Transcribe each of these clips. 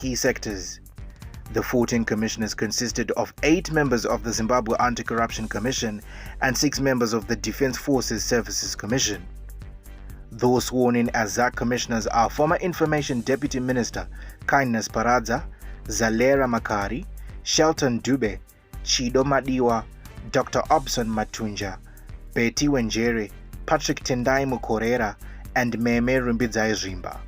key sectors. The 14 commissioners consisted of 8 members of the Zimbabwe Anti-Corruption Commission and 6 members of the Defence Forces Services Commission. Those sworn in as ZAC commissioners are former Information Deputy Minister Kindness Paradza, Zalera Makari, Shelton Dube, Chido Madiwa, Dr. Obson Matunja, Betty Wenjere, Patrick Tendai Mukorera, and Meme Rumbidzai Zimba.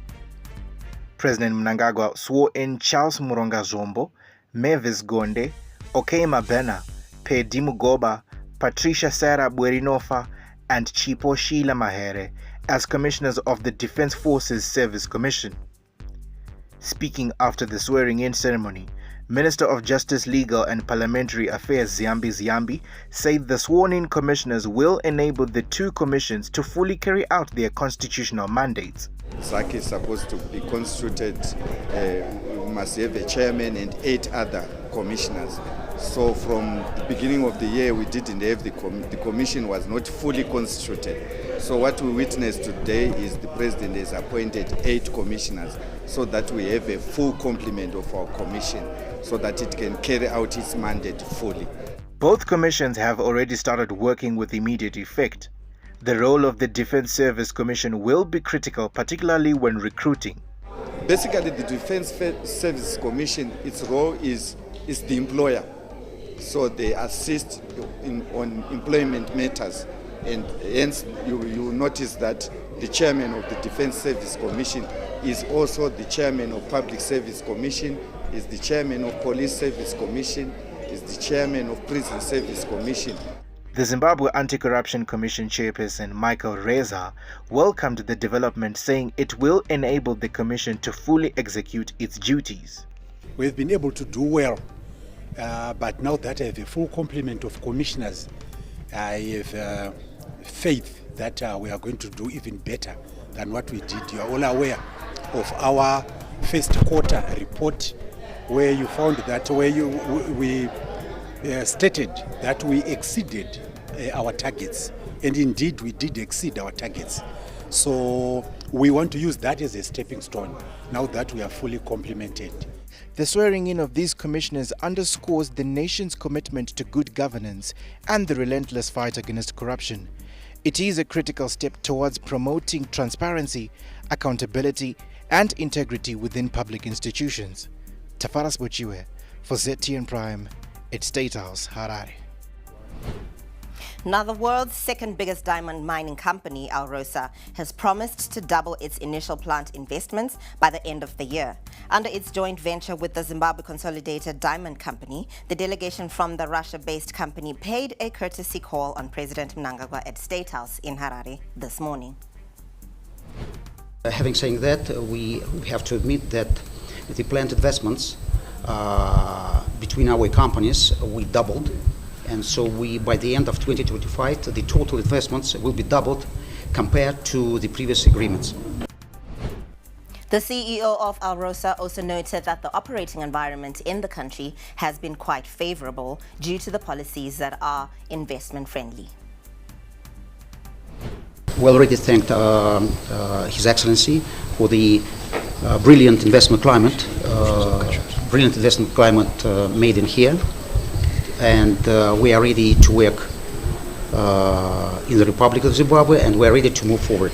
President Mnangagwa swore in Charles Muronga Zombo, Mavis Gonde, Okema Bena, Pedi Mugoba, Patricia Sarah Bwerinofa, and Chipo Sheila Mahere as commissioners of the Defence Forces Service Commission. Speaking after the swearing-in ceremony, Minister of Justice, Legal and Parliamentary Affairs Ziyambi said the sworn-in commissioners will enable the 2 commissions to fully carry out their constitutional mandates. ZAC is supposed to be constituted, we must have a chairman and 8 other commissioners. So from the beginning of the year we didn't have the commission was not fully constituted. So what we witnessed today is the president has appointed 8 commissioners so that we have a full complement of our commission so that it can carry out its mandate fully. Both commissions have already started working with immediate effect. The role of the Defence Service Commission will be critical, particularly when recruiting. Basically, the Defence Service Commission, its role is the employer. So they assist on employment matters. And hence, you notice that the chairman of the Defence Service Commission is also the chairman of Public Service Commission, is the chairman of Police Service Commission, is the chairman of Prison Service Commission. The Zimbabwe Anti-Corruption Commission chairperson Michael Rosa welcomed the development, saying it will enable the commission to fully execute its duties. We've been able to do well, but now that I have a full complement of commissioners, I have faith that we are going to do even better than what we did. You are all aware of our first quarter report, where you found that we stated that we exceeded our targets, and indeed we did exceed our targets. So we want to use that as a stepping stone now that we are fully complemented. The swearing in of these commissioners underscores the nation's commitment to good governance and the relentless fight against corruption. It is a critical step towards promoting transparency, accountability, and integrity within public institutions. Tafaras Bochiwe for ZTN Prime at State House, Harare. Now, the world's second biggest diamond mining company, Rosa, has promised to double its initial plant investments by the end of the year. Under its joint venture with the Zimbabwe Consolidated Diamond Company, the delegation from the Russia-based company paid a courtesy call on President Mnangagwa at State House in Harare this morning. Having said that, we have to admit that the plant investments between our companies we doubled, and so by the end of 2025 the total investments will be doubled compared to the previous agreements. The CEO of Rosa also noted that the operating environment in the country has been quite favorable due to the policies that are investment friendly. We already thanked His Excellency for the brilliant investment climate made in here, and we are ready to work in the Republic of Zimbabwe, and we are ready to move forward.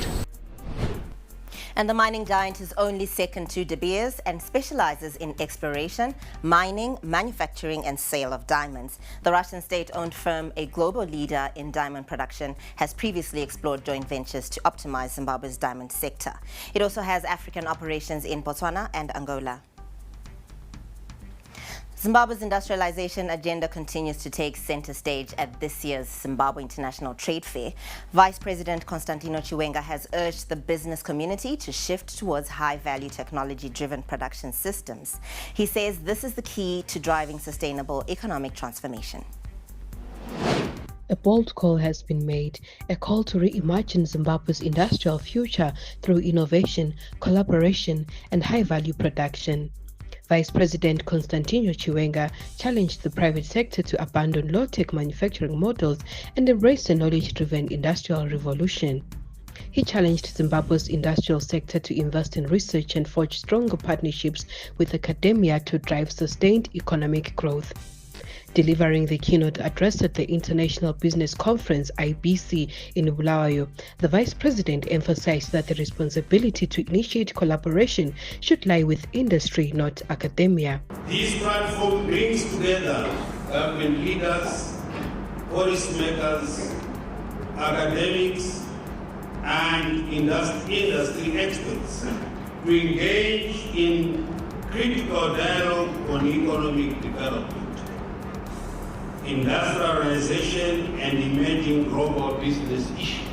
And the mining giant is only second to De Beers and specializes in exploration, mining, manufacturing and sale of diamonds. The Russian state-owned firm, a global leader in diamond production, has previously explored joint ventures to optimize Zimbabwe's diamond sector. It also has African operations in Botswana and Angola. Zimbabwe's industrialization agenda continues to take center stage at this year's Zimbabwe International Trade Fair. Vice President Constantino Chiwenga has urged the business community to shift towards high-value technology-driven production systems. He says this is the key to driving sustainable economic transformation. A bold call has been made, a call to reimagine Zimbabwe's industrial future through innovation, collaboration, and high-value production. Vice President Constantino Chiwenga challenged the private sector to abandon low-tech manufacturing models and embrace a knowledge-driven industrial revolution. He challenged Zimbabwe's industrial sector to invest in research and forge stronger partnerships with academia to drive sustained economic growth. Delivering the keynote address at the International Business Conference (IBC) in Bulawayo, the Vice President emphasized that the responsibility to initiate collaboration should lie with industry, not academia. This platform brings together government leaders, policymakers, academics, and industry experts to engage in critical dialogue on economic development, industrialization, and emerging global business issues.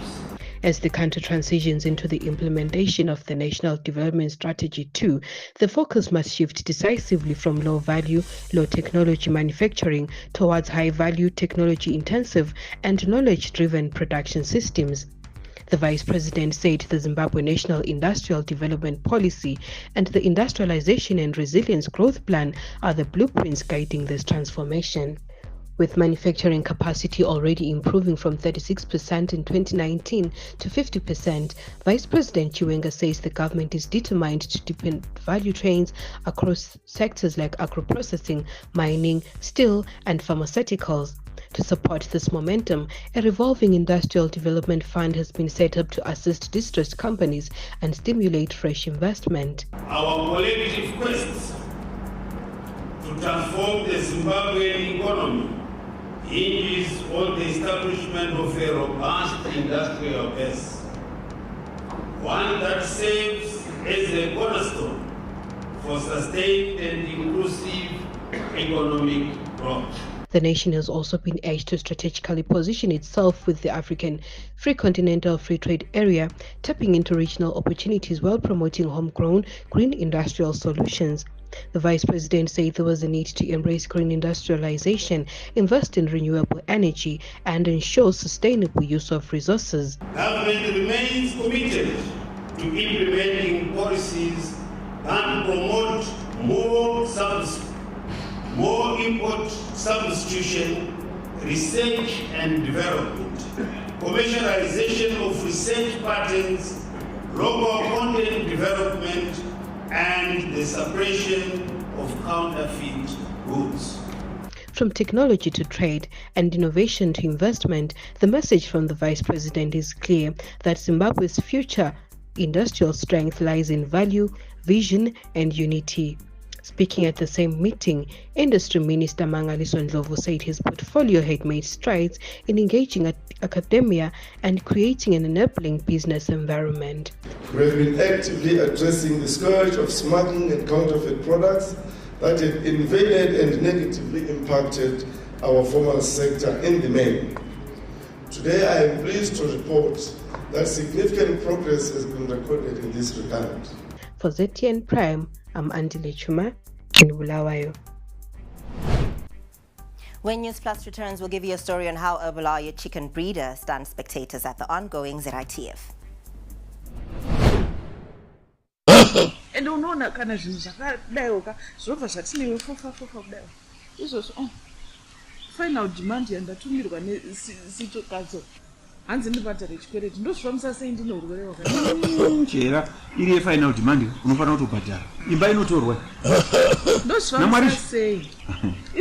As the country transitions into the implementation of the National Development Strategy 2, the focus must shift decisively from low-value, low-technology manufacturing towards high-value, technology-intensive, and knowledge-driven production systems. The Vice President said the Zimbabwe National Industrial Development Policy and the Industrialization and Resilience Growth Plan are the blueprints guiding this transformation. With manufacturing capacity already improving from 36% in 2019 to 50%, Vice President Chiwenga says the government is determined to deepen value chains across sectors like agro-processing, mining, steel, and pharmaceuticals. To support this momentum, a revolving industrial development fund has been set up to assist distressed companies and stimulate fresh investment. Our collective quest to transform the Zimbabwean economy hinges on the establishment of a robust industrial base, one that serves as a cornerstone for sustained and inclusive economic growth. The nation has also been urged to strategically position itself with the African Free Continental Free Trade Area, tapping into regional opportunities while promoting homegrown green industrial solutions. The Vice President said there was a need to embrace green industrialization, invest in renewable energy, and ensure sustainable use of resources. Government remains committed to implementing policies that promote more import substitution, research and development, commercialization of research patents, local content development, and the suppression of counterfeit goods. From technology to trade and innovation to investment, the message from the Vice President is clear that Zimbabwe's future industrial strength lies in value, vision, and unity. Speaking at the same meeting, Industry Minister Mangaliso Ndlovu said his portfolio had made strides in engaging academia and creating an enabling business environment. We have been actively addressing the scourge of smuggling and counterfeit products that have invaded and negatively impacted our formal sector in the main. Today I am pleased to report that significant progress has been recorded in this regard. For ZTN Prime, I'm Andile Chuma in Bulawayo. When Newsplus returns, we'll give you a story on how a Bulawayo chicken breeder stunned spectators at the ongoing ZITF. And unoona kana zvinhu zvakadayoka zvinobva zvatinewe fofa kudayo izvozvo final demand yandatumirwa nesitokadzo hanzi ndibhadhare chikwereti ndozvifambisa sei ndine urwere wakachera iri yefinal demand unofanira kutobhadhara imba inotorwa ndozvifambisa sei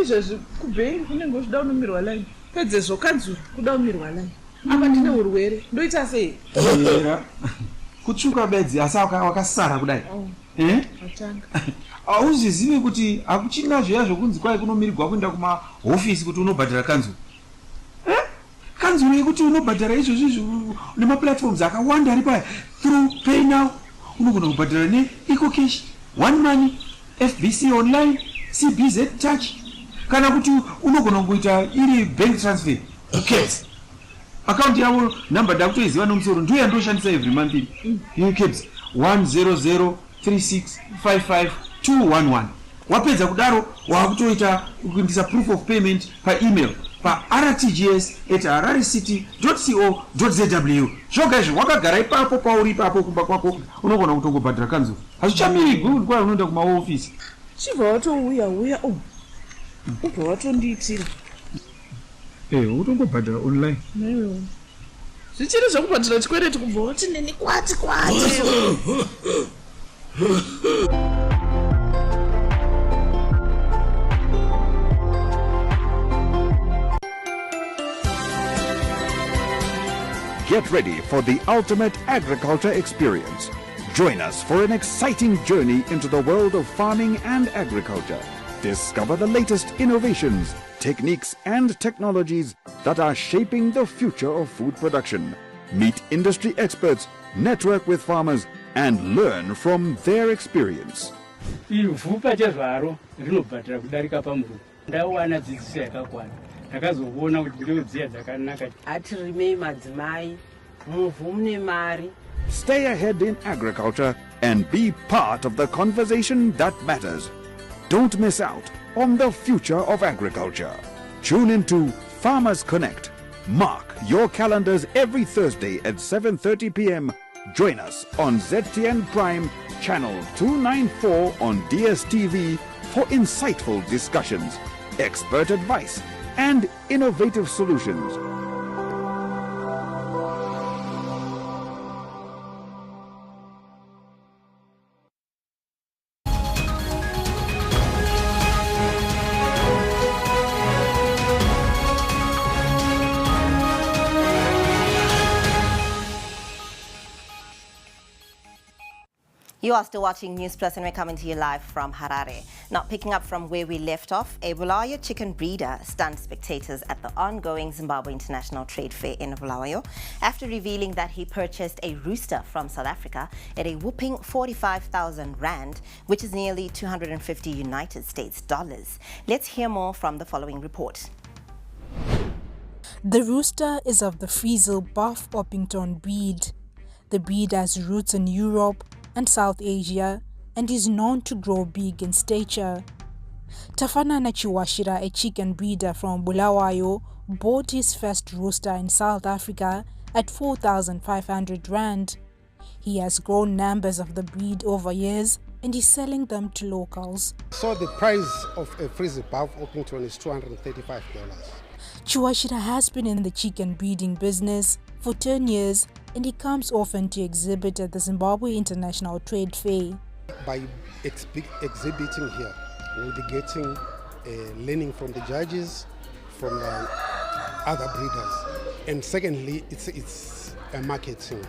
izvezvi kubhengi kunenge uchida unomirwa line pedzezvo kanzuro kuda umirwa line apa ndine urwere ndoita sei era kutsvuka bedzi asi wakasara kudai auzizivi kuti hakuchina zviya zvokunzi kwai kunomirirwa kuenda kumahofisi kuti unobhadhara kanzuro kanzuro yekuti unobhadhara izvozvi nemaplatforms akawanda ari paya through pay now unogona kubhadhara neEcoCash, One Money, FBC online, CBZ touch, kana kuti unogona kuita iri bank transfer caps account yavo number ndakutoiziva nomusoro ndiyo yandoshandisa every month caps 10036552211 wapedza kudaro wakutoita kuindisa proof of payment paemail rtgs@hararicity.co.zw zvoga izvo wakagara ipapo pauri ipapo kumba kwako unogona kutongobhadhara kanzuro hazvichamiri good kwa unoenda kumaofisi chibva watouya ubva watondiitira utongobhadhara online zvichiri zvokubhadhira chikwereti kubva woti neni kwati. Get ready for the ultimate agriculture experience. Join us for an exciting journey into the world of farming and agriculture. Discover the latest innovations, techniques and technologies that are shaping the future of food production. Meet industry experts, network with farmers and learn from their experience. Stay ahead in agriculture and be part of the conversation that matters. Don't miss out on the future of agriculture. Tune into Farmers Connect. Mark your calendars every Thursday at 7:30 p.m. Join us on ZTN Prime, channel 294 on DSTV for insightful discussions, expert advice, and innovative solutions. You are still watching Newsplus and we're coming to you live from Harare. Now, picking up from where we left off, a Bulawayo chicken breeder stunned spectators at the ongoing Zimbabwe International Trade Fair in Bulawayo after revealing that he purchased a rooster from South Africa at a whopping 45,000 rand, which is nearly 250 United States dollars. Let's hear more from the following report. The rooster is of the Friesel Buff Orpington breed. The breed has roots in Europe and South Asia and is known to grow big in stature. Tafanana Chiwashira, a chicken breeder from Bulawayo, bought his first rooster in South Africa at 4,500 rand. He has grown numbers of the breed over years and is selling them to locals. So the price of a Friesel Buff Orpington is $235. Chiwashira has been in the chicken breeding business for 10 years and he comes often to exhibit at the Zimbabwe International Trade Fair. By exhibiting here, we'll be getting learning from the judges, from the other breeders. And secondly, it's a marketing.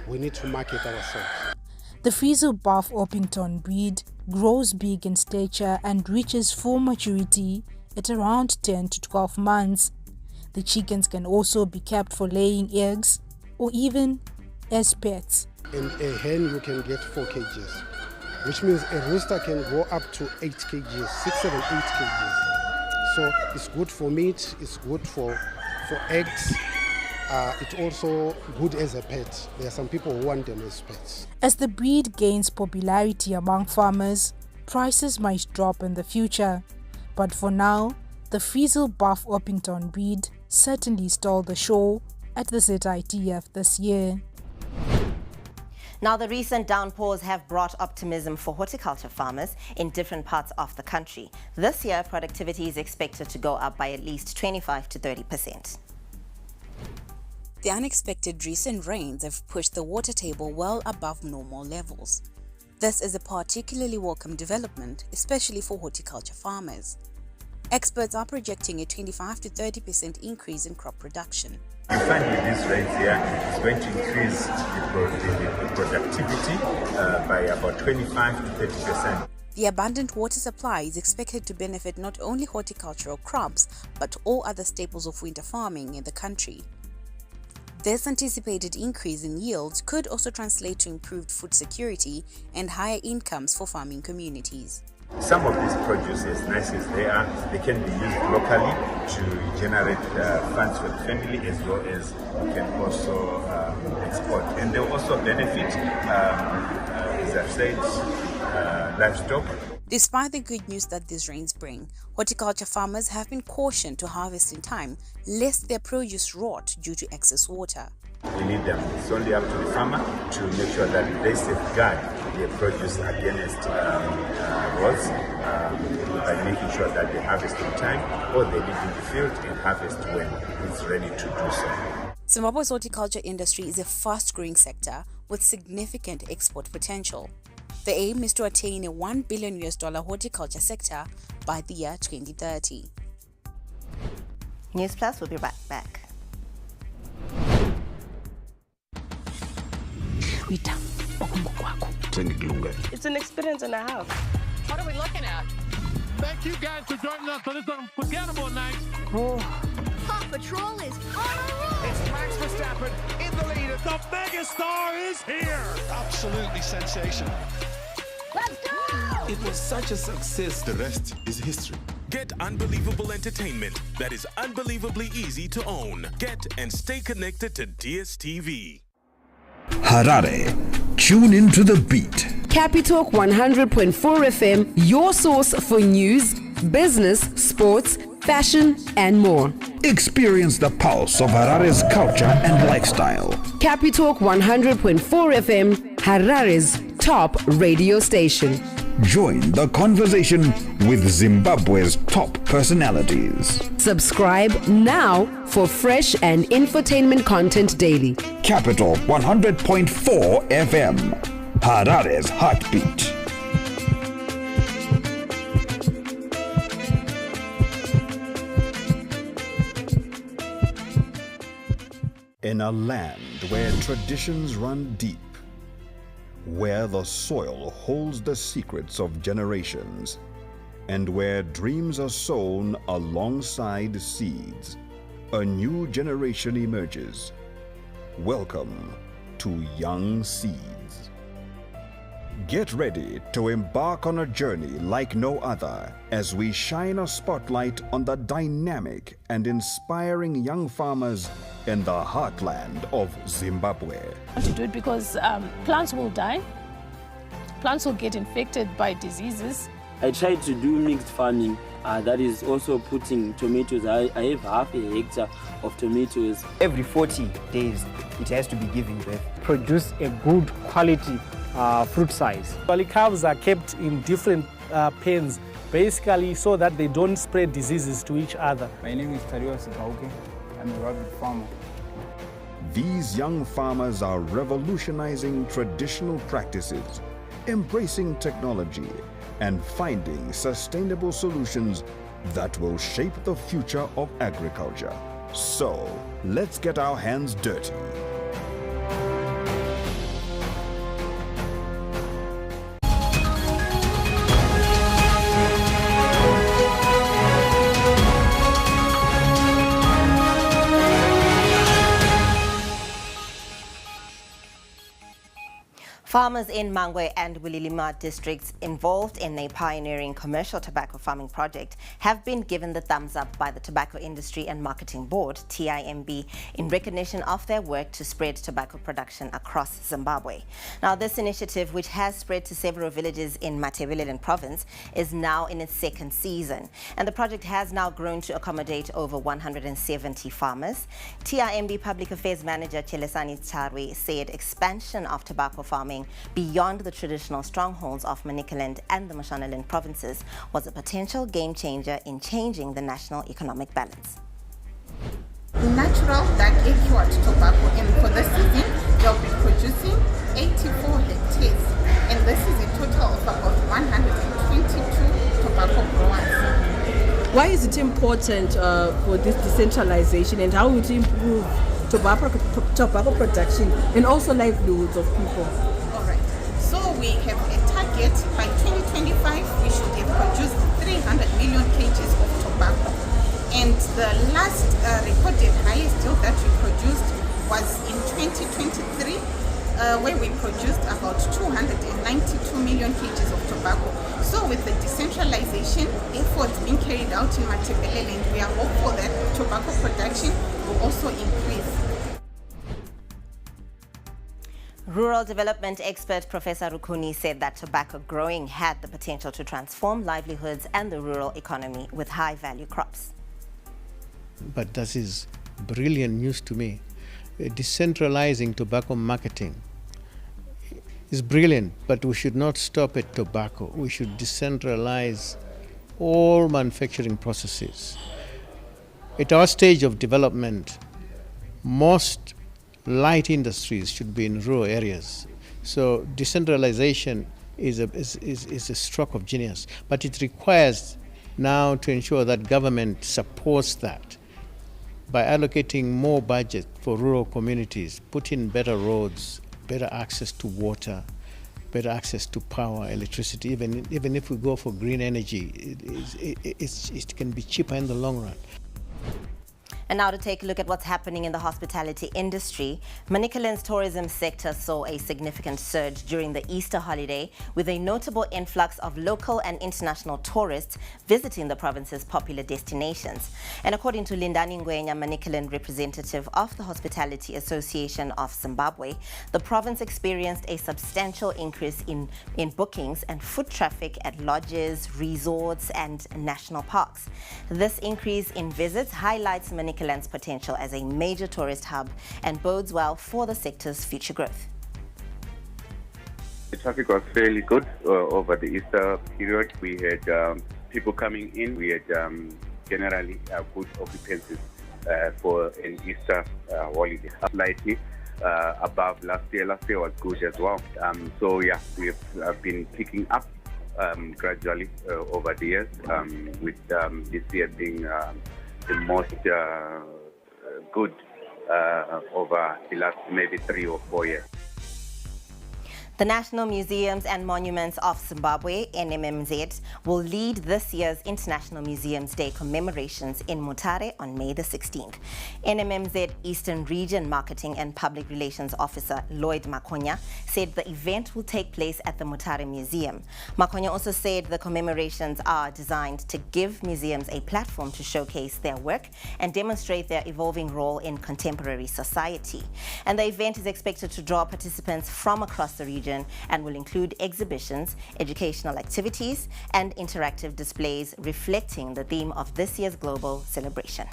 We need to market ourselves. The Friesel Buff Orpington breed grows big in stature and reaches full maturity at around 10 to 12 months. The chickens can also be kept for laying eggs or even as pets. In a hen you can get 4 kgs, which means a rooster can go up to 8 kgs, 6, 7, 8 kgs. So it's good for meat, it's good for eggs. It's also good as a pet. There are some people who want them as pets. As the breed gains popularity among farmers, prices might drop in the future. But for now, the Friesel Buff Orpington breed certainly stole the show at the ZITF this year. Now, the recent downpours have brought optimism for horticulture farmers in different parts of the country. This year, productivity is expected to go up by at least 25 to 30%. The unexpected recent rains have pushed the water table well above normal levels. This is a particularly welcome development, especially for horticulture farmers. Experts are projecting a 25 to 30% increase in crop production. We find with these rains here, it's going to increase the productivity by about 25 to 30%. The abundant water supply is expected to benefit not only horticultural crops, but all other staples of winter farming in the country. This anticipated increase in yields could also translate to improved food security and higher incomes for farming communities. Some of these produce, as nice as they are, they can be used locally to generate funds for the family, as well as you can also export. And they will also benefit, as I've said, livestock. Despite the good news that these rains bring, horticulture farmers have been cautioned to harvest in time, lest their produce rot due to excess water. We need them. It's only up to the farmer to make sure that they safeguard their produce against rots by making sure that they harvest in time, or they leave in the field and harvest when it's ready to do so. Zimbabwe's horticulture industry is a fast-growing sector with significant export potential. The aim is to attain a $1 billion horticulture sector by the year 2030. Newsplus will be right back. It's an experience and a half. What are we looking at? Thank you guys for joining us for this unforgettable night. Paw Patrol is on a roll. It's Max Verstappen in the lead. The megastar is here. Absolutely sensational. Let's go! It was such a success. The rest is history. Get unbelievable entertainment that is unbelievably easy to own. Get and stay connected to DSTV. Harare, tune into the beat. Capitalk 100.4 FM, your source for news, business, sports, fashion, and more. Experience the pulse of Harare's culture and lifestyle. Capitalk 100.4 FM, Harare's top radio station. Join the conversation with Zimbabwe's top personalities. Subscribe now for fresh and infotainment content daily. Capital 100.4 FM, Harare's heartbeat. In a land where traditions run deep, where the soil holds the secrets of generations, and where dreams are sown alongside seeds, a new generation emerges. Welcome to Young Seeds. Get ready to embark on a journey like no other as we shine a spotlight on the dynamic and inspiring young farmers in the heartland of Zimbabwe. I want to do it because plants will die, plants will get infected by diseases. I tried to do mixed farming, that is also putting tomatoes. I have half a hectare of tomatoes. Every 40 days it has to be giving birth. Produce a good quality fruit size. Calves are kept in different pens, basically so that they don't spread diseases to each other. My name is Tarios Gauke. I'm a Rugby farmer. These young farmers are revolutionizing traditional practices, embracing technology, and finding sustainable solutions that will shape the future of agriculture. So, let's get our hands dirty. Farmers in Mangwe and Wililima districts involved in a pioneering commercial tobacco farming project have been given the thumbs up by the Tobacco Industry and Marketing Board, TIMB, in recognition of their work to spread tobacco production across Zimbabwe. Now, this initiative, which has spread to several villages in Matabeleland province, is now in its second season, and the project has now grown to accommodate over 170 farmers. TIMB Public Affairs Manager Chelesani Charwe said expansion of tobacco farming beyond the traditional strongholds of Manicaland and the Mashonaland provinces was a potential game changer in changing the national economic balance. Natural dark acre tobacco, and for this season they'll be producing 84 hectares, and this is a total of about 122 tobacco growers. Why is it important for this decentralization, and how would it improve tobacco production and also livelihoods of people? So we have a target by 2025 we should have produced 300 million kgs of tobacco, and the last recorded highest yield that we produced was in 2023 where we produced about 292 million kgs of tobacco. So with the decentralization efforts being carried out in Matabeleland, we are hopeful that tobacco production will also increase. Rural development expert Professor Rukuni said that tobacco growing had the potential to transform livelihoods and the rural economy with high-value crops. But this is brilliant news to me. Decentralizing tobacco marketing is brilliant, but we should not stop at tobacco. We should decentralize all manufacturing processes. At our stage of development, most light industries should be in rural areas. So decentralization is a stroke of genius, but it requires now to ensure that government supports that by allocating more budget for rural communities, put in better roads, better access to water, better access to power, electricity. Even if we go for green energy, it can be cheaper in the long run. And now to take a look at what's happening in the hospitality industry. Manicaland's tourism sector saw a significant surge during the Easter holiday, with a notable influx of local and international tourists visiting the province's popular destinations. And according to Lindani Ngwenya, Manicaland representative of the Hospitality Association of Zimbabwe, the province experienced a substantial increase in bookings and foot traffic at lodges, resorts and national parks. This increase in visits highlights Manicaland's potential as a major tourist hub and bodes well for the sector's future growth. The traffic was fairly good over the Easter period. We had people coming in. We had generally good occupancies for an Easter holiday. Slightly above last year. Last year was good as well. So yeah, we've been picking up gradually over the years, with this year being the most good over the last maybe 3 or 4 years. The National Museums and Monuments of Zimbabwe, NMMZ, will lead this year's International Museums Day commemorations in Mutare on May the 16th. NMMZ Eastern Region Marketing and Public Relations Officer Lloyd Makonya said the event will take place at the Mutare Museum. Makonya also said the commemorations are designed to give museums a platform to showcase their work and demonstrate their evolving role in contemporary society. And the event is expected to draw participants from across the region and will include exhibitions, educational activities, and interactive displays reflecting the theme of this year's global celebration.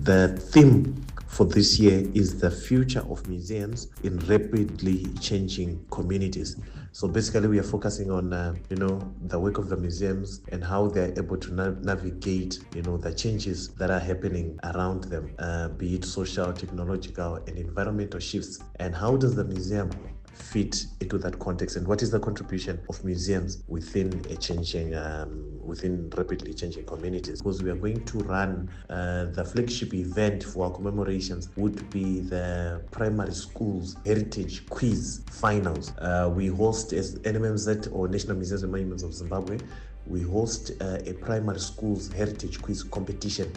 The theme for this year is the future of museums in rapidly changing communities. So basically we are focusing on the work of the museums and how they're able to navigate the changes that are happening around them, be it social, technological and environmental shifts, and how does the museum fit into that context, and what is the contribution of museums within a changing, within rapidly changing communities. Because we are going to run the flagship event for our commemorations would be the primary schools heritage quiz finals. We host, as NMMZ or National Museums and Monuments of Zimbabwe, we host a primary schools heritage quiz competition.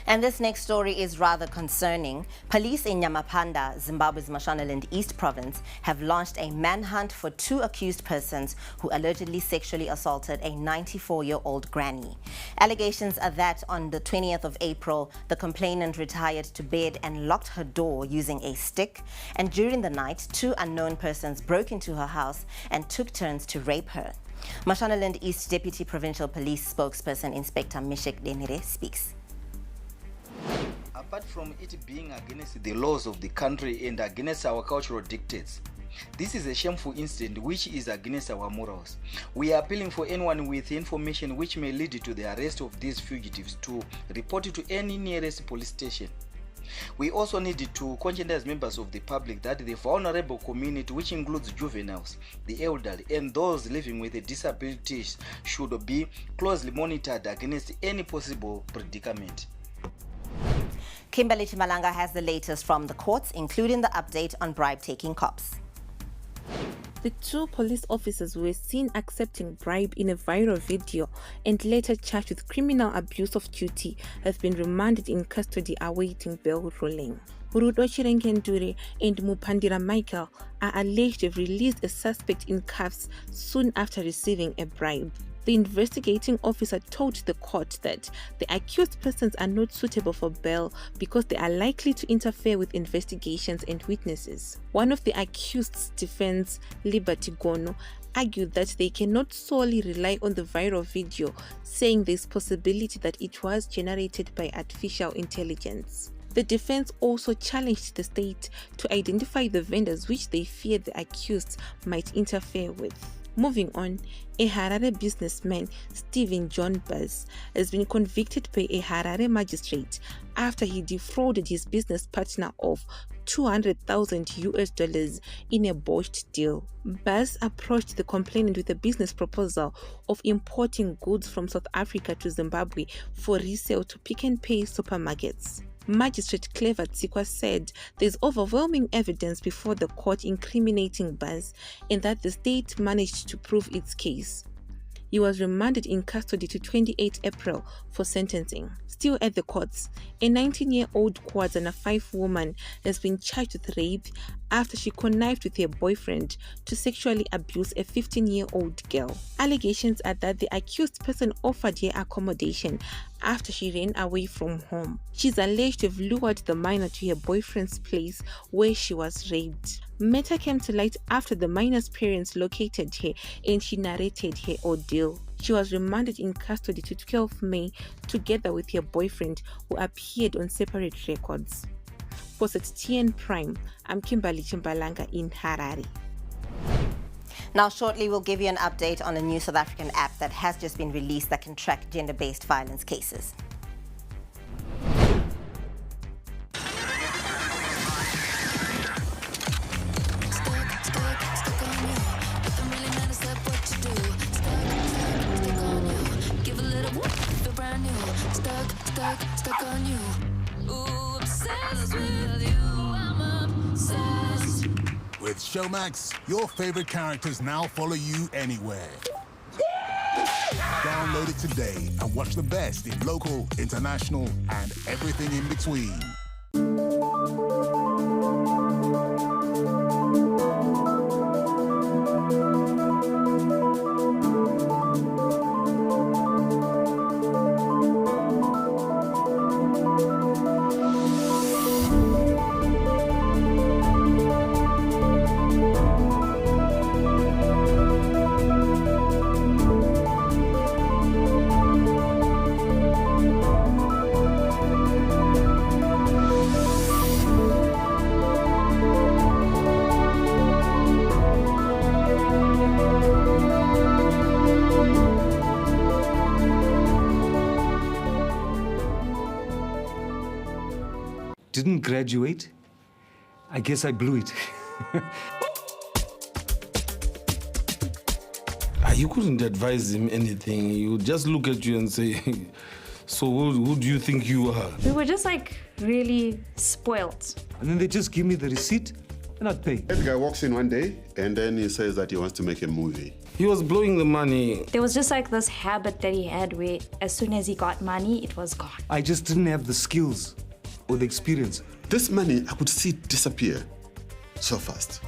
And this next story is rather concerning. Police in Nyamapanda, Zimbabwe's Mashonaland East province, have launched a manhunt for 2 accused persons who allegedly sexually assaulted a 94-year-old granny. Allegations are that on the 20th of April, the complainant retired to bed and locked her door using a stick. And during the night, 2 unknown persons broke into her house and took turns to rape her. Mashonaland East Deputy Provincial Police spokesperson Inspector Mishek Denire speaks. Apart from it being against the laws of the country and against our cultural dictates, this is a shameful incident which is against our morals. We are appealing for anyone with information which may lead to the arrest of these fugitives to report it to any nearest police station. We also need to conscientize members of the public that the vulnerable community, which includes juveniles, the elderly, and those living with disabilities, should be closely monitored against any possible predicament. Kimberly Chimalanga has the latest from the courts, including the update on bribe-taking cops. The 2 police officers were seen accepting bribe in a viral video and later charged with criminal abuse of duty have been remanded in custody awaiting bail ruling. Rudo Chirenkendure and Mupandira Michael are alleged to have released a suspect in cuffs soon after receiving a bribe. The investigating officer told the court that the accused persons are not suitable for bail because they are likely to interfere with investigations and witnesses. One of the accused's defense, Liberty Gono, argued that they cannot solely rely on the viral video, saying there is possibility that it was generated by artificial intelligence. The defense also challenged the state to identify the vendors which they feared the accused might interfere with. Moving on, a Harare businessman, Stephen John Buzz, has been convicted by a Harare magistrate after he defrauded his business partner of $200,000 in a botched deal. Buzz approached the complainant with a business proposal of importing goods from South Africa to Zimbabwe for resale to Pick n Pay supermarkets. Magistrate Clever Tsikwa said there is overwhelming evidence before the court incriminating Buzz and that the state managed to prove its case. He was remanded in custody to 28 April for sentencing. Still at the courts, a 19-year-old Kwazana 5 woman has been charged with rape after she connived with her boyfriend to sexually abuse a 15-year-old girl. Allegations are that the accused person offered her accommodation after she ran away from home. She's alleged to have lured the minor to her boyfriend's place where she was raped. Matter came to light after the minor's parents located her and she narrated her ordeal. She was remanded in custody to 12 May together with her boyfriend, who appeared on separate records. For TN Prime, I'm Kimberly Chimbalanga in Harare. Now, shortly, we'll give you an update on a new South African app that has just been released that can track gender-based violence cases. Stuck on you. Ooh, obsessed with you. I'm obsessed. With Showmax, your favorite characters now follow you anywhere. Download it today and watch the best in local, international, and everything in between. Didn't graduate. I guess I blew it. You couldn't advise him anything. He would just look at you and say, so who do you think you are? We were just like really spoiled. And then they just give me the receipt and I'd pay. The guy walks in one day and then he says that he wants to make a movie. He was blowing the money. There was just like this habit that he had where as soon as he got money, it was gone. I just didn't have the skills or the experience. This money, I could see it disappear so fast.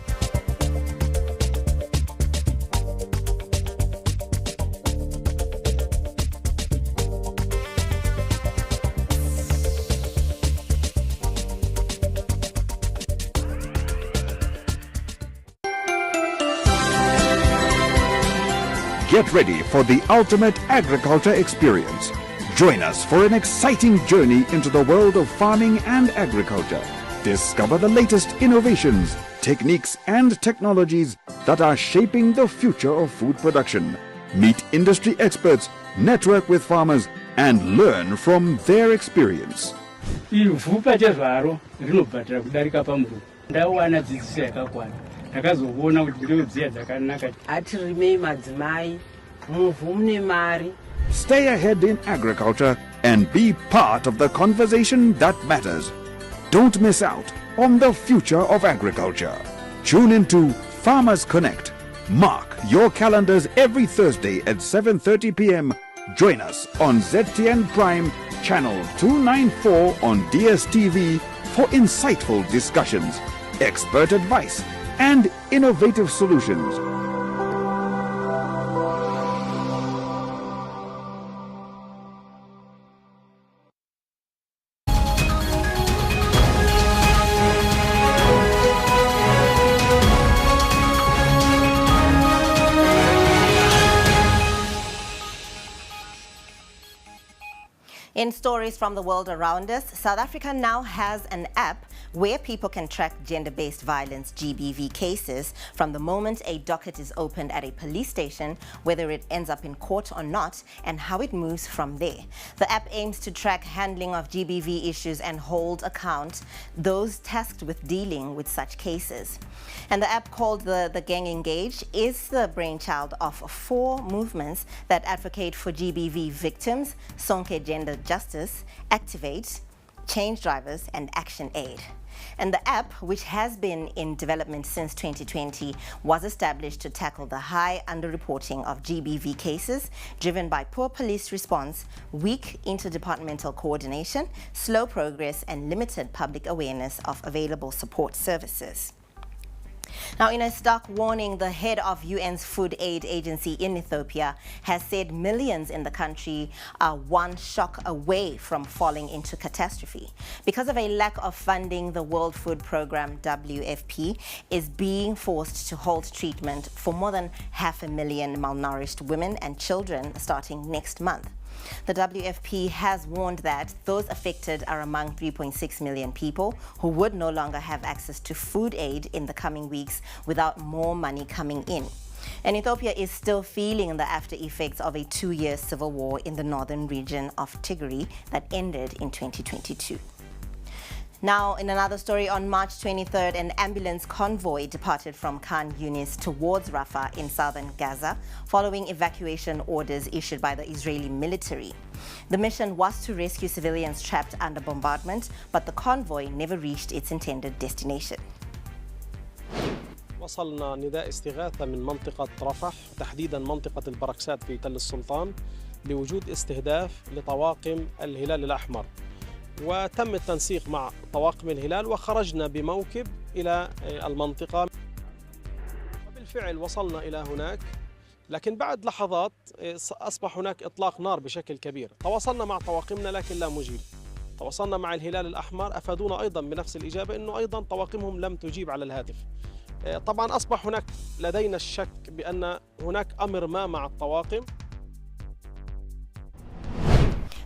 Get ready for the ultimate agriculture experience. Join us for an exciting journey into the world of farming and agriculture. Discover the latest innovations, techniques, and technologies that are shaping the future of food production. Meet industry experts, network with farmers, and learn from their experience. Ivhupa chezvaro rinobhadhira kudarika pamvura. Ndawana dzidziso yakakwana. Ndakazoona kuti ndinodziya dzakanaka. Atirimei madzimai, muvhu mune mari. Stay ahead in agriculture and be part of the conversation that matters. Don't miss out on the future of agriculture. Tune into Farmers Connect. Mark your calendars every Thursday at 7:30 p.m. Join us on ZTN Prime, channel 294 on DSTV for insightful discussions, expert advice, and innovative solutions. In stories from the world around us, South Africa now has an app where people can track gender-based violence GBV cases from the moment a docket is opened at a police station, whether it ends up in court or not, and how it moves from there. The app aims to track handling of GBV issues and hold account those tasked with dealing with such cases. And the app, called the Gang Engage, is the brainchild of 4 movements that advocate for GBV victims: Sonke Gender Justice, Activate, Change Drivers, and Action Aid. And the app, which has been in development since 2020, was established to tackle the high underreporting of GBV cases driven by poor police response, weak interdepartmental coordination, slow progress, and limited public awareness of available support services. Now, in a stark warning, the head of UN's Food Aid Agency in Ethiopia has said millions in the country are one shock away from falling into catastrophe. Because of a lack of funding, the World Food Programme, WFP, is being forced to halt treatment for more than 500,000 malnourished women and children starting next month. The WFP has warned that those affected are among 3.6 million people who would no longer have access to food aid in the coming weeks without more money coming in. And Ethiopia is still feeling the after effects of a 2-year civil war in the northern region of Tigray that ended in 2022. Now, in another story, on March 23rd, an ambulance convoy departed from Khan Yunis towards Rafah in southern Gaza, following evacuation orders issued by the Israeli military. The mission was to rescue civilians trapped under bombardment, but the convoy never reached its intended destination. وصلنا نداء استغاثة من منطقة رفح، تحديدا منطقة البركسات في تل السلطان، لوجود استهداف لطواقم الهلال الأحمر. وتم التنسيق مع طواقم الهلال وخرجنا بموكب إلى المنطقة. بالفعل وصلنا إلى هناك، لكن بعد لحظات أصبح هناك إطلاق نار بشكل كبير. تواصلنا مع طواقمنا لكن لا مجيب. تواصلنا مع الهلال الأحمر، أفادونا أيضا بنفس الإجابة أنه أيضا طواقمهم لم تجيب على الهاتف. طبعا أصبح هناك لدينا الشك بأن هناك أمر ما مع الطواقم.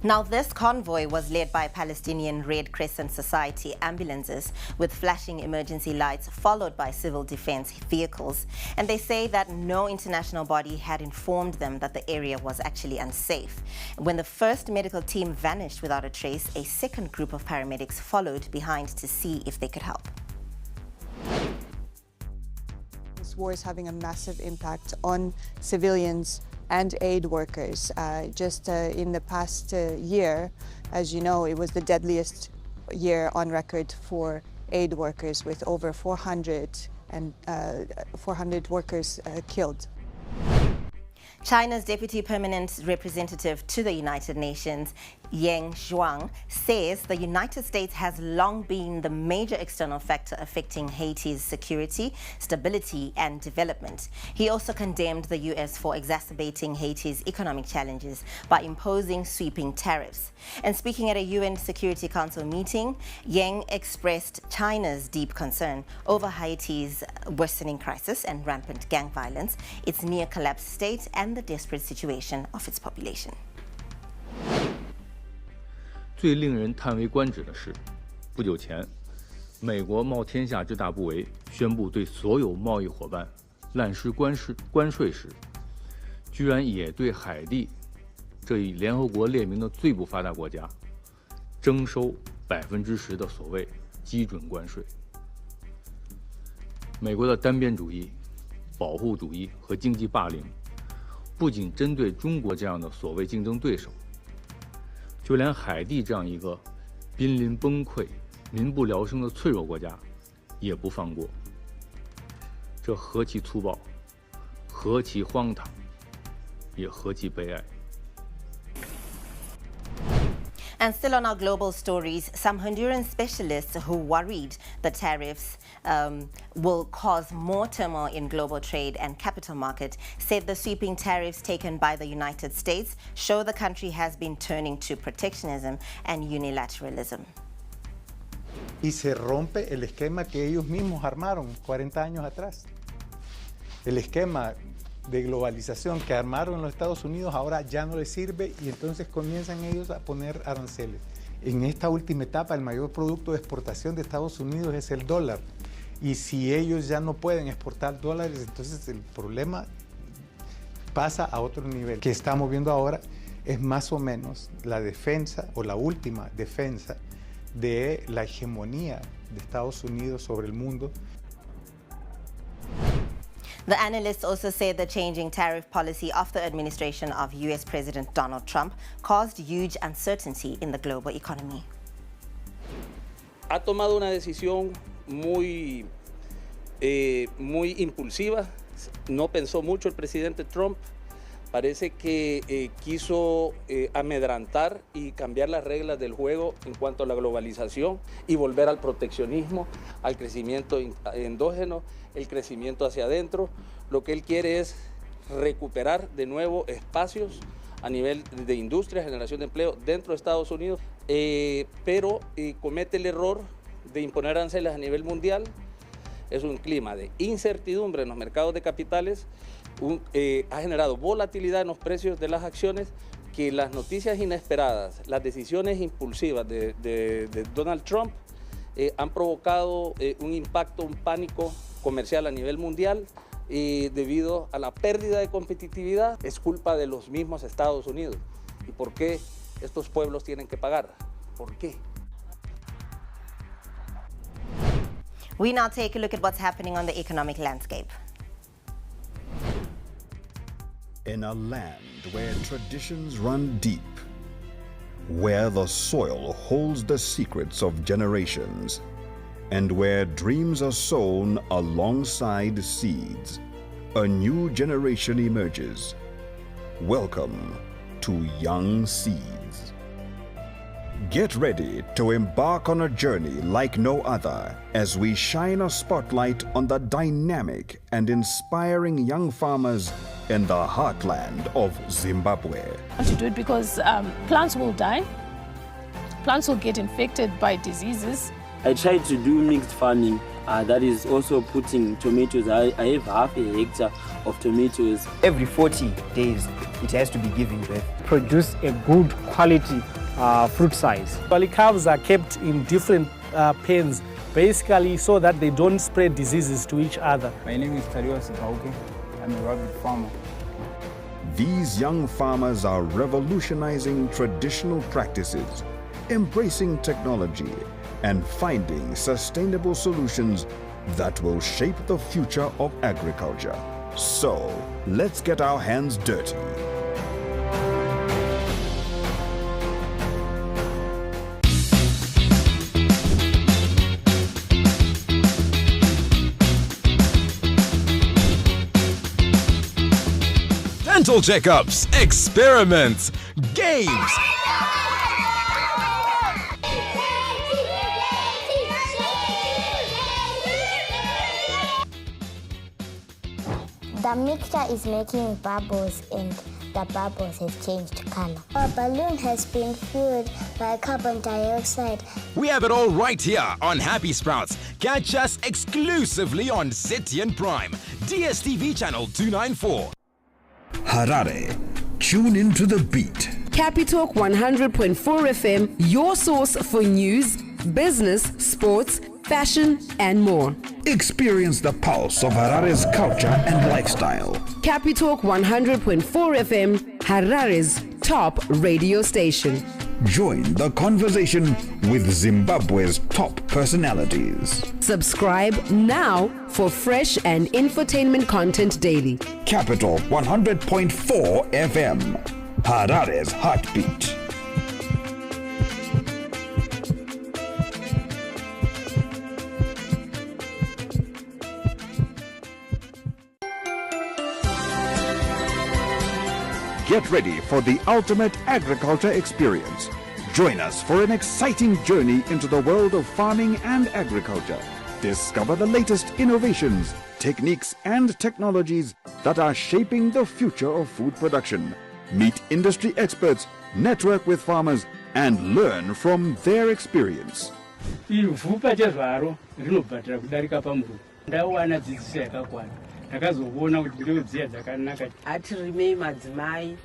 Now, this convoy was led by Palestinian Red Crescent Society ambulances with flashing emergency lights, followed by civil defense vehicles. And they say that no international body had informed them that the area was actually unsafe. When the first medical team vanished without a trace, a second group of paramedics followed behind to see if they could help. This war is having a massive impact on civilians and aid workers. Just in the past year, as you know, it was the deadliest year on record for aid workers, with over 400 workers killed. China's Deputy Permanent Representative to the United Nations, Yang Zhuang, says the United States has long been the major external factor affecting Haiti's security, stability, and development. He also condemned the U.S. for exacerbating Haiti's economic challenges by imposing sweeping tariffs. And speaking at a UN Security Council meeting, Yang expressed China's deep concern over Haiti's worsening crisis and rampant gang violence, its near-collapse state, and the desperate situation of its population. 最令人叹为观止的是，不久前，美国冒天下之大不韪，宣布对所有贸易伙伴滥施关税时，居然也对海地这一联合国列明的最不发达国家，征收10%的所谓基准关税。美国的单边主义、保护主义和经济霸凌，不仅针对中国这样的所谓竞争对手，就连海地这样一个濒临崩溃、民不聊生的脆弱国家，也不放过。这何其粗暴，何其荒唐，也何其悲哀。 And still on our global stories, some Honduran specialists who worried the tariffs will cause more turmoil in global trade and capital market said the sweeping tariffs taken by the United States show the country has been turning to protectionism and unilateralism. Y se rompe el esquema que ellos mismos armaron 40 años atrás. El esquema de globalización que armaron los Estados Unidos ahora ya no les sirve y entonces comienzan ellos a poner aranceles. En esta última etapa el mayor producto de exportación de Estados Unidos es el dólar y si ellos ya no pueden exportar dólares, entonces el problema pasa a otro nivel. Que estamos viendo ahora es más o menos la defensa o la última defensa de la hegemonía de Estados Unidos sobre el mundo. The analysts also say the changing tariff policy of the administration of U.S. President Donald Trump caused huge uncertainty in the global economy. Ha tomado una decisión muy impulsiva. No pensó mucho el presidente Trump. Parece que quiso amedrantar y cambiar las reglas del juego en cuanto a la globalización y volver al proteccionismo, al crecimiento endógeno, el crecimiento hacia adentro. Lo que él quiere es recuperar de nuevo espacios a nivel de industria, generación de empleo dentro de Estados Unidos, pero comete el error de imponer aranceles a nivel mundial. Es un clima de incertidumbre en los mercados de capitales. Ha generado volatilidad en los precios de las acciones, que las noticias inesperadas, las decisiones impulsivas de Donald Trump han provocado un impacto, un pánico comercial a nivel mundial debido a la pérdida de competitividad. Es culpa de los mismos Estados Unidos. ¿Y por qué estos pueblos tienen que pagar? ¿Por qué? We now take a look at what's happening on the economic landscape. In a land where traditions run deep, where the soil holds the secrets of generations, and where dreams are sown alongside seeds, a new generation emerges. Welcome to Young Seeds. Get ready to embark on a journey like no other as we shine a spotlight on the dynamic and inspiring young farmers in the heartland of Zimbabwe. I want to do it because plants will die, plants will get infected by diseases. I tried to do mixed farming, that is also putting tomatoes. I have half a hectare of tomatoes. Every 40 days it has to be giving birth. Produce a good quality fruit size. Well, calves are kept in different pens, basically so that they don't spread diseases to each other. My name is Rosa. I'm a Rugby farmer. These young farmers are revolutionizing traditional practices, embracing technology, and finding sustainable solutions that will shape the future of agriculture. So, let's get our hands dirty. Dental checkups, experiments, games. The mixture is making bubbles and the bubbles have changed color. Our balloon has been filled by carbon dioxide. We have it all right here on Happy Sprouts. Catch us exclusively on Citian Prime, DSTV channel 294. Harare, tune into the beat. Capitalk 100.4 FM, your source for news, business, sports, fashion, and more. Experience the pulse of Harare's culture and lifestyle. Capitalk 100.4 FM, Harare's top radio station. Join the conversation with Zimbabwe's top personalities. Subscribe now for fresh and infotainment content daily. Capital 100.4 FM, Harare's heartbeat. Get ready for the ultimate agriculture experience. Join us for an exciting journey into the world of farming and agriculture. Discover the latest innovations, techniques, and technologies that are shaping the future of food production. Meet industry experts, network with farmers, and learn from their experience. ndakazokuona kuti ndiri kudziya dzakanaka. Atirimei madzimai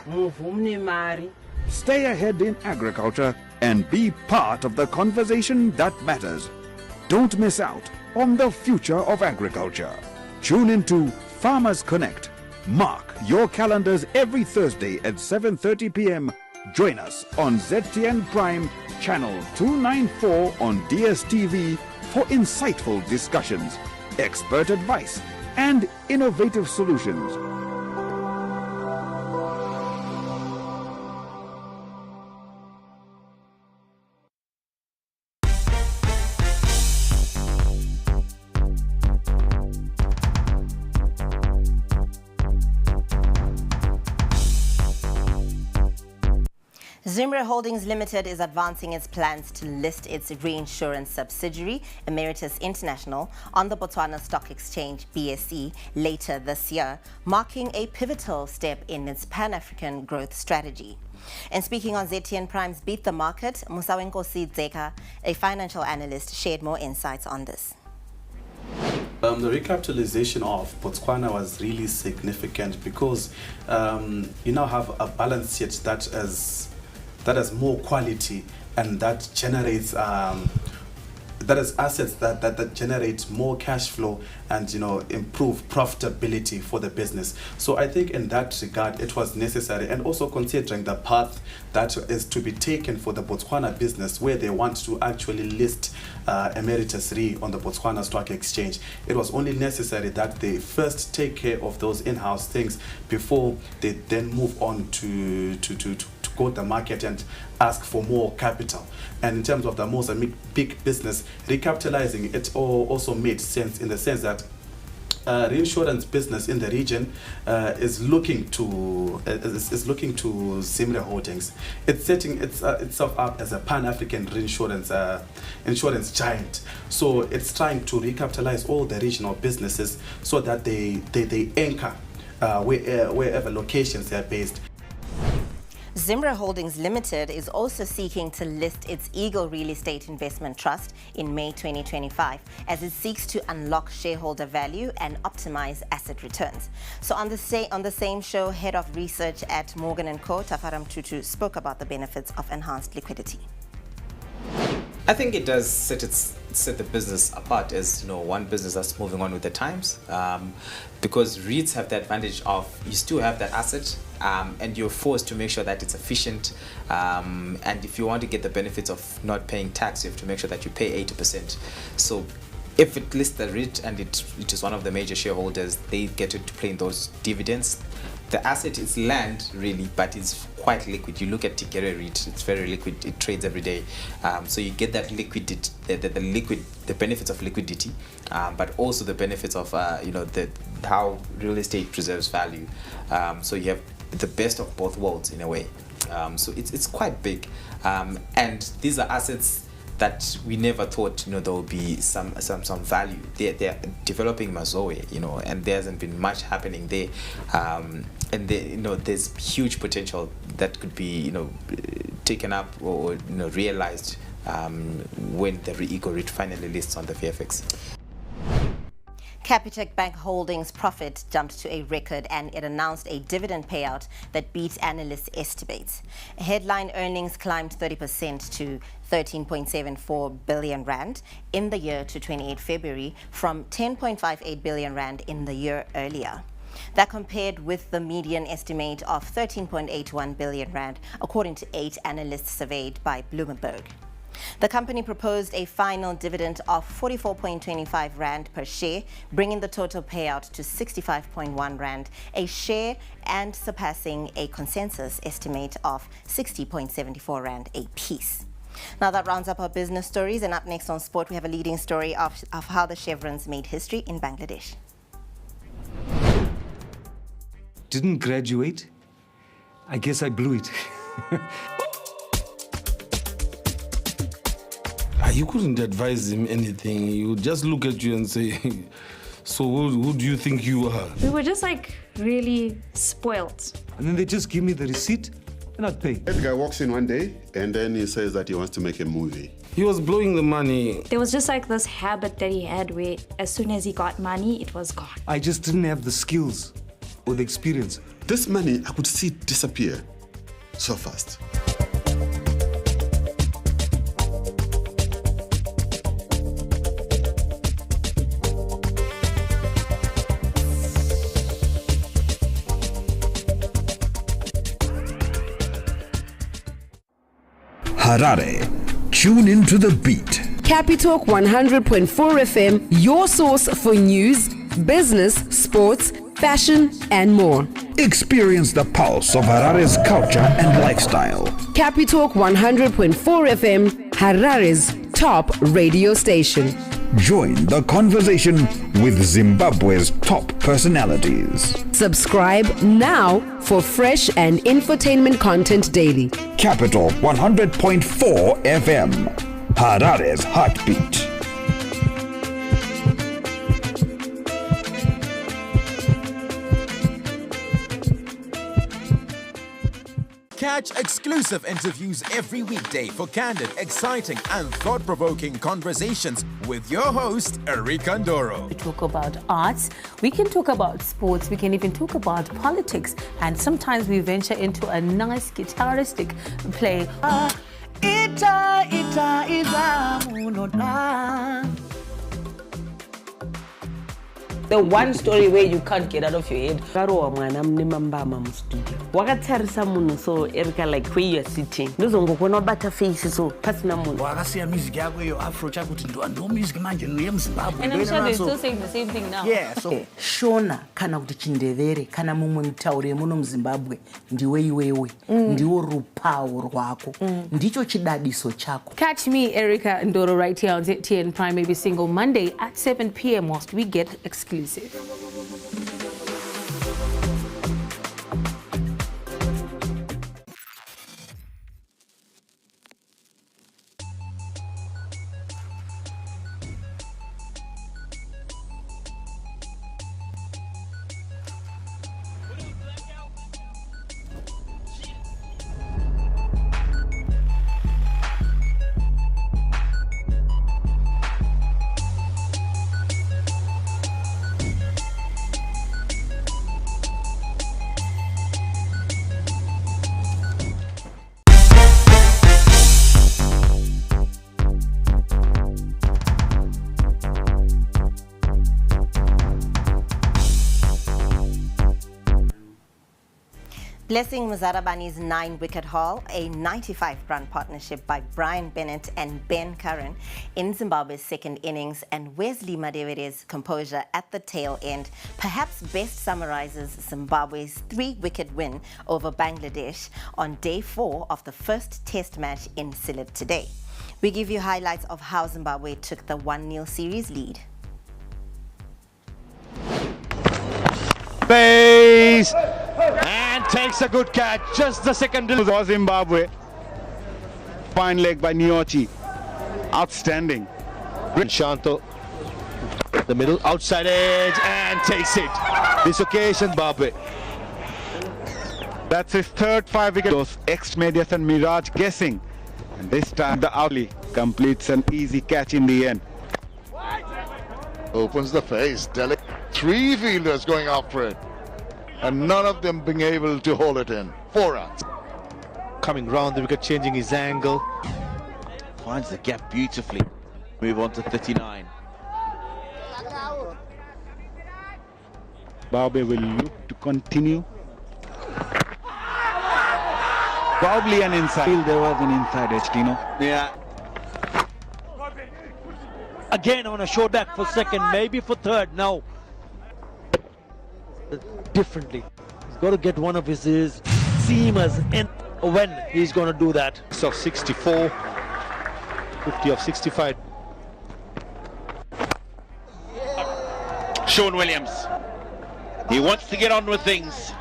muvhu mune mari. Stay ahead in agriculture and be part of the conversation that matters. Don't miss out on the future of agriculture. Tune into Farmers Connect. Mark your calendars every Thursday at 7:30 p.m. Join us on ZTN Prime, channel 294 on DSTV for insightful discussions, expert advice, and innovative solutions. Zimra Holdings Limited is advancing its plans to list its reinsurance subsidiary, Emeritus International, on the Botswana Stock Exchange, BSE, later this year, marking a pivotal step in its Pan-African growth strategy. And speaking on ZTN Prime's Beat the Market, Musawenkosi Dzeka, a financial analyst, shared more insights on this. The recapitalization of Botswana was really significant because you now have a balance sheet that has more quality and that generates that is assets that generate more cash flow and improve profitability for the business. So I think in that regard it was necessary, and also considering the path that is to be taken for the Botswana business, where they want to actually list Emeritus Re on the Botswana Stock Exchange, it was only necessary that they first take care of those in-house things before they then move on to go to the market and ask for more capital. And in terms of the Mozambique business, recapitalizing it also made sense in the sense that reinsurance business in the region is looking to Zimra Holdings. It's setting itself up as a Pan-African reinsurance insurance giant. So it's trying to recapitalize all the regional businesses so that they anchor wherever locations they are based. Zimra Holdings Limited is also seeking to list its Eagle Real Estate Investment Trust in May 2025 as it seeks to unlock shareholder value and optimize asset returns. So on the same show, Head of Research at Morgan & Co, Tafaram Tutu, spoke about the benefits of enhanced liquidity. I think it does set the business apart as one business that's moving on with the times, because REITs have the advantage of you still have that asset, and you're forced to make sure that it's efficient, and if you want to get the benefits of not paying tax, you have to make sure that you pay 80%. So if it lists the REIT and it is one of the major shareholders, they get to play in those dividends. The asset is land, really, but it's quite liquid. You look at Tigere REIT, it's very liquid, it trades every day. So you get that liquidity, the benefits of liquidity, but also the benefits of how real estate preserves value. So you have the best of both worlds in a way. So it's quite big. And these are assets that we never thought there would be some value. They're developing Mazoe, and there hasn't been much happening there, and there's huge potential that could be taken up or realized when the Eagle REIT finally lists on the VFX. Capitec Bank Holdings' profit jumped to a record, and it announced a dividend payout that beat analysts' estimates. Headline earnings climbed 30% to 13.74 billion rand in the year to 28 February from 10.58 billion rand in the year earlier. That compared with the median estimate of 13.81 billion rand, according to 8 analysts surveyed by Bloomberg. The company proposed a final dividend of 44.25 rand per share, bringing the total payout to 65.1 rand a share and surpassing a consensus estimate of 60.74 rand a piece. Now that rounds up our business stories, and up next on sport we have a leading story of how the Chevrons made history in Bangladesh. Didn't graduate? I guess I blew it. You couldn't advise him anything. He would just look at you and say, so who do you think you are? We were just really spoilt. And then they just give me the receipt and I'd pay. That guy walks in one day and then he says that he wants to make a movie. He was blowing the money. There was just like this habit that he had where as soon as he got money, it was gone. I just didn't have the skills or the experience. This money, I could see it disappear so fast. Harare. Tune into the beat. Capitalk 100.4 FM, your source for news, business, sports, fashion, and more. Experience the pulse of Harare's culture and lifestyle. Capitalk 100.4 FM, Harare's top radio station. Join the conversation with Zimbabwe's top personalities. Subscribe now for fresh and infotainment content daily. Capital 100.4 FM, Harare's heartbeat. Catch exclusive interviews every weekday for candid, exciting, and thought-provoking conversations with your host, Erika Ndoro. We talk about arts, we can talk about sports, we can even talk about politics, and sometimes we venture into a nice guitaristic play. The one story where you can't get out of your head. Wakatarisa munhu so Erika like where you are sitting. Ndozongokona bata face so pasina munhu. Wakasiya music yako yo Afro chakuti ndo music manje no yeMzimbabwe. And I'm sure they're still saying the same thing now. Yeah, so Shona kana kuti Chindevere kana mumwe mutaure muno muZimbabwe ndiwe iwewe. Ndiwo rupawo rwako. Ndicho chidadiso chako. Catch me, Erika Ndoro, right here on ZTN Prime every single Monday at 7 p.m. whilst we get exclusive. Blessing Muzarabani's 9-wicket haul, a 95-run partnership by Brian Bennett and Ben Curran in Zimbabwe's second innings, and Wesley Madevere's composure at the tail end perhaps best summarizes Zimbabwe's 3-wicket win over Bangladesh on day 4 of the first test match in Sylhet today. We give you highlights of how Zimbabwe took the 1-0 series lead. Base and takes a good catch. Just the second for Zimbabwe. Fine leg by Nyochi. Outstanding. Shanto, the middle outside edge and takes it. This occasion, Zimbabwe. That's his third 5-wicket. Those ex-Medias and Mirage guessing. And this time the Outly completes an easy catch in the end. Opens the face. 3 fielders going after it, and none of them being able to hold it in. 4 runs. Coming round the wicket, changing his angle. Finds the gap beautifully. Move on to 39. Zimbabwe will look to continue. Probably an inside. There was an inside edge, Dino. Yeah. again on a short back for second, maybe for third. Now differently, he's got to get one of his seamers in when he's going to do that. So 64, 50 of 65. Sean Williams, he wants to get on with things.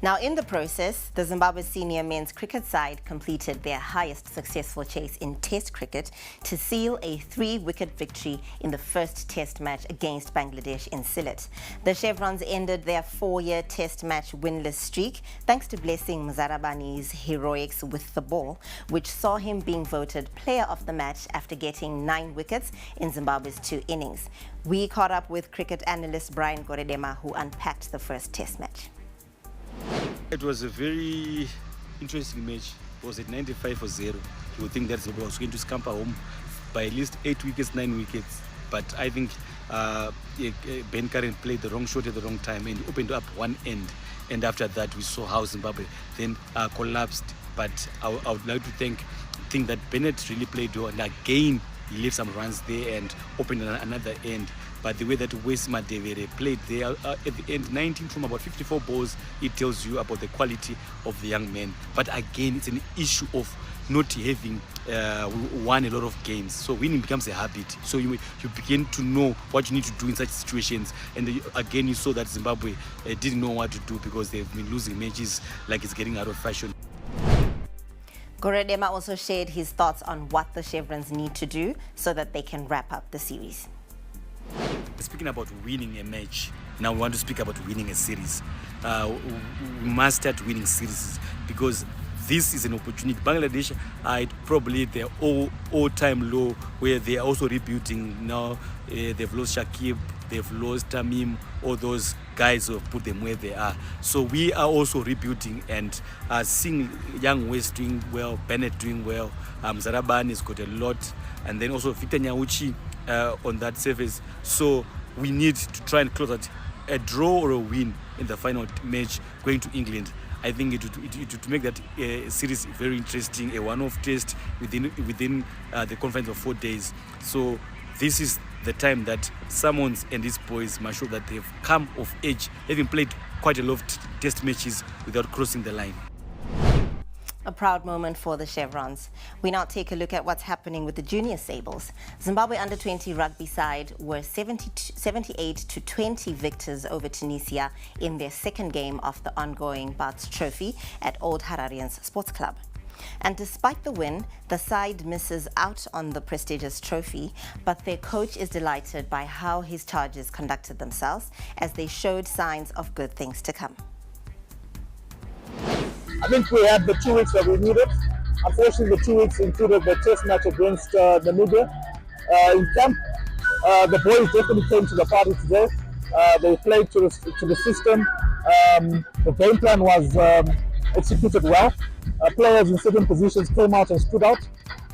Now, in the process, the Zimbabwe senior men's cricket side completed their highest successful chase in Test cricket to seal a 3-wicket victory in the first Test match against Bangladesh in Sylhet. The Chevrons ended their 4-year Test match winless streak thanks to Blessing Mzarabani's heroics with the ball, which saw him being voted player of the match after getting 9 wickets in Zimbabwe's 2 innings. We caught up with cricket analyst Brian Goredema, who unpacked the first Test match. It was a very interesting match. It was at 95-0. You would think that Zimbabwe was going to scamper home by at least 8 wickets, 9 wickets. But I think Ben Karen played the wrong shot at the wrong time and opened up one end. And after that, we saw how Zimbabwe then collapsed. But I would like to think that Bennett really played well. And again, he left some runs there and opened another end. But the way that Wes Madevere played there at the end, 19 from about 54 balls, it tells you about the quality of the young man. But again, it's an issue of not having won a lot of games. So winning becomes a habit. So you begin to know what you need to do in such situations. And again, you saw that Zimbabwe didn't know what to do because they've been losing matches like it's getting out of fashion. Goredema also shared his thoughts on what the Chevrons need to do so that they can wrap up the series. Speaking about winning a match, now we want to speak about winning a series. We must start winning series because this is an opportunity. Bangladesh are probably their all-time low where they are also rebuilding now. They've lost Shakib, they've lost Tamim, all those guys who have put them where they are. So we are also rebuilding and seeing young West doing well, Bennett doing well, Zaraban has got a lot, and then also Victor Nyauchi on that surface. So we need to try and close at a draw or a win in the final match going to England. I think it would make that series very interesting, a one-off test within the conference of 4 days. So this is the time that Sammons and his boys must show that they've come of age, having played quite a lot of test matches without crossing the line. A proud moment for the Chevrons. We now take a look at what's happening with the junior Sables. Zimbabwe under-20 rugby side were 78-20 victors over Tunisia in their second game of the ongoing Bats Trophy at Old Hararians Sports Club. And despite the win, the side misses out on the prestigious trophy, but their coach is delighted by how his charges conducted themselves as they showed signs of good things to come. I think we had the 2 weeks that we needed. Unfortunately, the 2 weeks included the test match against Namibia in camp. The boys definitely came to the party today. They played to the system. The game plan was executed well. Players in certain positions came out and stood out.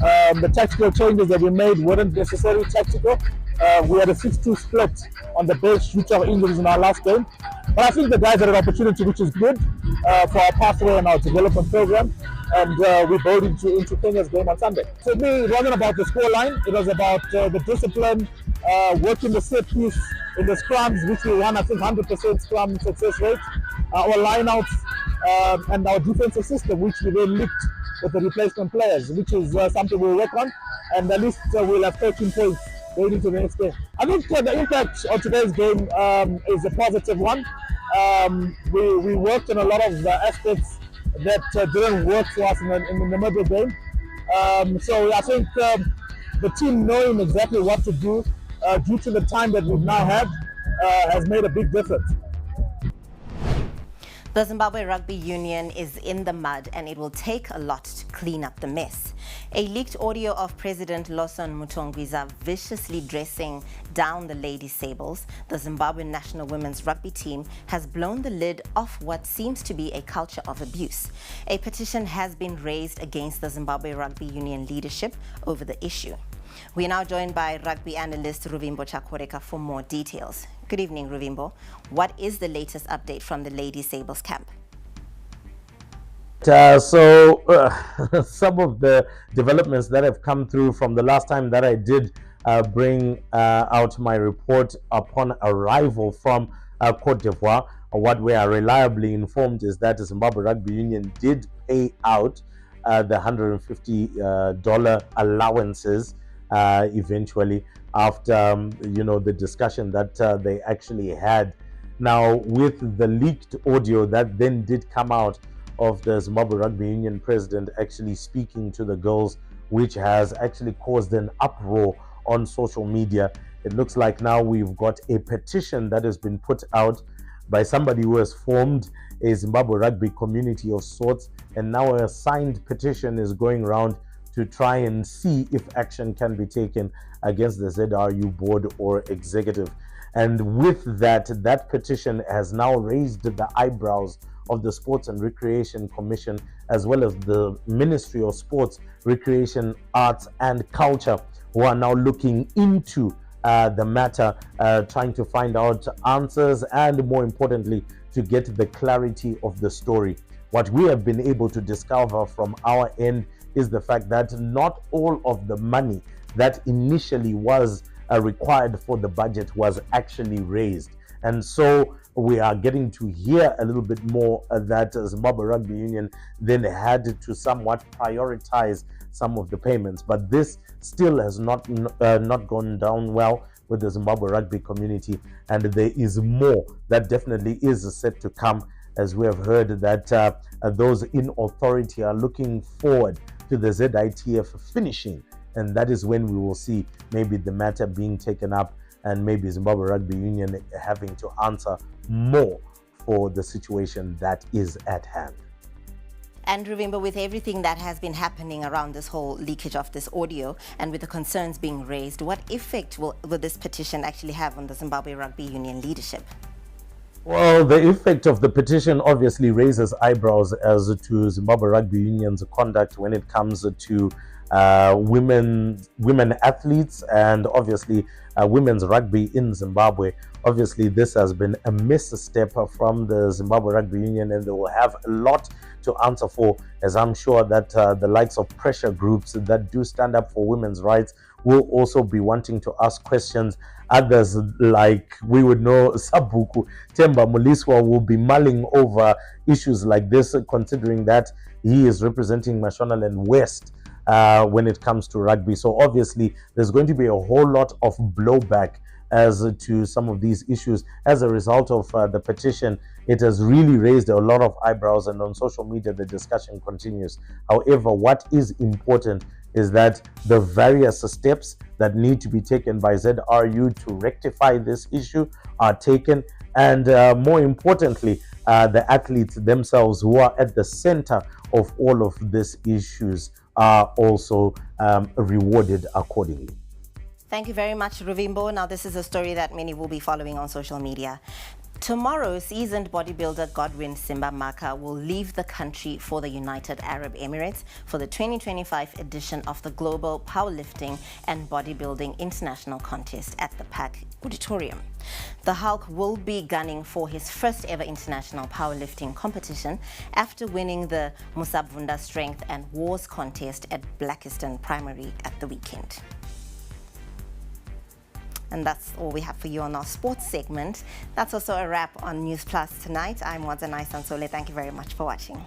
The tactical changes that we made weren't necessarily tactical. We had a 6-2 split on the bench due to our injuries in our last game. But I think the guys had an opportunity which is good for our pathway and our development program. And we bowled into Kenya's game on Sunday. For me, it wasn't about the scoreline. It was about the discipline, working the set piece in the scrums, which we won, I think, 100% scrum success rate. Our lineouts and our defensive system, which we then linked with the replacement players, which is something we'll work on. And at least we'll have 13 points going into the next game. I think the impact of today's game is a positive one. We worked on a lot of aspects that didn't work for us in the middle game. So I think the team knowing exactly what to do due to the time that we've now had has made a big difference. The Zimbabwe Rugby Union is in the mud and it will take a lot to clean up the mess. A leaked audio of President Lawson Mutongwiza viciously dressing down the Lady Sables, the Zimbabwe national women's rugby team, has blown the lid off what seems to be a culture of abuse. A petition has been raised against the Zimbabwe Rugby Union leadership over the issue. We are now joined by rugby analyst Ruvimbo Chakoreka for more details. Good evening, Ruvimbo. What is the latest update from the Lady Sables camp? Some of the developments that have come through from the last time that I did bring out my report upon arrival from Cote d'Ivoire, what we are reliably informed is that the Zimbabwe Rugby Union did pay out the $150 allowances eventually after the discussion that they actually had Now, with the leaked audio that then did come out of the Zimbabwe Rugby Union president actually speaking to the girls, which has actually caused an uproar on social media, it looks like now we've got a petition that has been put out by somebody who has formed a Zimbabwe rugby community of sorts, and now a signed petition is going around to try and see if action can be taken against the ZRU board or executive. And with that petition has now raised the eyebrows of the Sports and Recreation Commission, as well as the Ministry of Sports, Recreation, Arts and Culture, who are now looking into the matter, trying to find out answers and, more importantly, to get the clarity of the story. What we have been able to discover from our end is the fact that not all of the money that initially was required for the budget was actually raised. And so we are getting to hear a little bit more that Zimbabwe Rugby Union then had to somewhat prioritize some of the payments. But this still has not gone down well with the Zimbabwe rugby community, and there is more that definitely is set to come, as we have heard that those in authority are looking forward to the ZITF finishing, and that is when we will see maybe the matter being taken up and maybe Zimbabwe Rugby Union having to answer more for the situation that is at hand. And remember, with everything that has been happening around this whole leakage of this audio and with the concerns being raised, what effect will this petition actually have on the Zimbabwe Rugby Union leadership? Well, the effect of the petition obviously raises eyebrows as to Zimbabwe Rugby Union's conduct when it comes to women athletes and obviously women's rugby in Zimbabwe. Obviously, this has been a misstep from the Zimbabwe Rugby Union, and they will have a lot to answer for, as I'm sure that the likes of pressure groups that do stand up for women's rights will also be wanting to ask questions. Others, like we would know Sabuku Temba Muliswa, will be mulling over issues like this, considering that he is representing Mashonaland West when it comes to rugby. So obviously there's going to be a whole lot of blowback as to some of these issues as a result of the petition. It has really raised a lot of eyebrows, and on social media the discussion continues. However, what is important is that the various steps that need to be taken by ZRU to rectify this issue are taken, and more importantly, the athletes themselves, who are at the center of all of these issues, are also rewarded accordingly. Thank you very much, Ruvimbo. Now, this is a story that many will be following on social media. Tomorrow, seasoned bodybuilder Godwin Simba Maka will leave the country for the United Arab Emirates for the 2025 edition of the Global Powerlifting and Bodybuilding International Contest at the PAC Auditorium. The Hulk will be gunning for his first ever international powerlifting competition after winning the Musabvunda Strength and Wars contest at Blackiston Primary at the weekend. And that's all we have for you on our sports segment. That's also a wrap on Newsplus tonight. I'm Wadzanai Sansole. Thank you very much for watching.